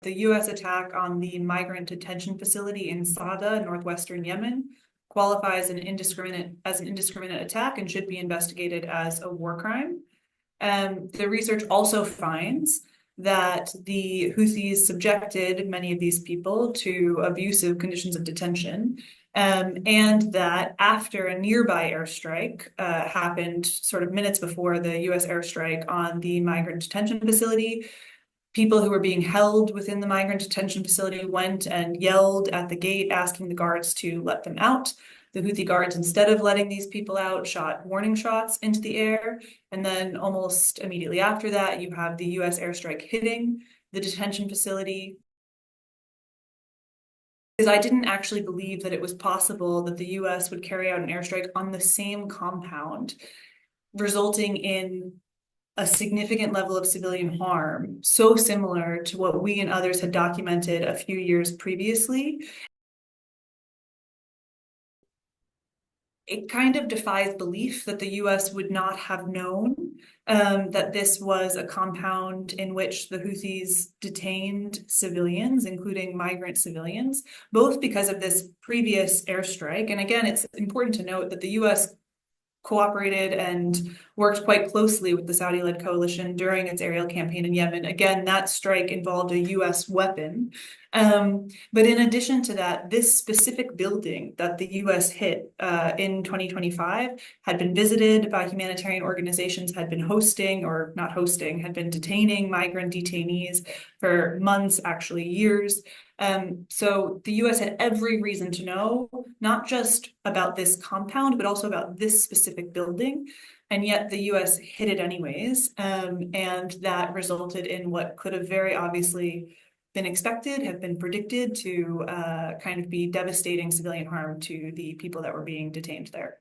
The U.S. attack on the migrant detention facility in Saada, northwestern Yemen, qualifies as an indiscriminate attack and should be investigated as a war crime. The research also finds that the Houthis subjected many of these people to abusive conditions of detention, and that after a nearby airstrike happened sort of minutes before the U.S. airstrike on the migrant detention facility, people who were being held within the migrant detention facility went and yelled at the gate, asking the guards to let them out. The Houthi guards, instead of letting these people out, shot warning shots into the air. And then almost immediately after that, you have the US airstrike hitting the detention facility. Because I didn't actually believe that it was possible that the US would carry out an airstrike on the same compound, resulting in a significant level of civilian harm, so similar to what we and others had documented a few years previously. It kind of defies belief that the US would not have known that this was a compound in which the Houthis detained civilians, including migrant civilians, both because of this previous airstrike. And again, it's important to note that the US cooperated and worked quite closely with the Saudi-led coalition during its aerial campaign in Yemen. Again, that strike involved a US weapon. But in addition to that, this specific building that the US hit in 2025 had been visited by humanitarian organizations, had been hosting, or not hosting, had been detaining migrant detainees for months, actually years. So the US had every reason to know, not just about this compound, but also about this specific building. And yet the US hit it anyways. And that resulted in what could have very obviously been expected, have been predicted to kind of be devastating civilian harm to the people that were being detained there.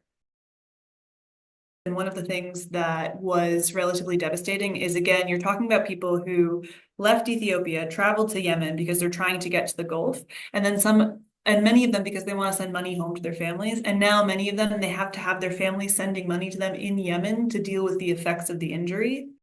And one of the things that was relatively devastating is, again, you're talking about people who left Ethiopia, traveled to Yemen because they're trying to get to the Gulf, and then many of them because they want to send money home to their families. And now many of them, they have to have their families sending money to them in Yemen to deal with the effects of the injury.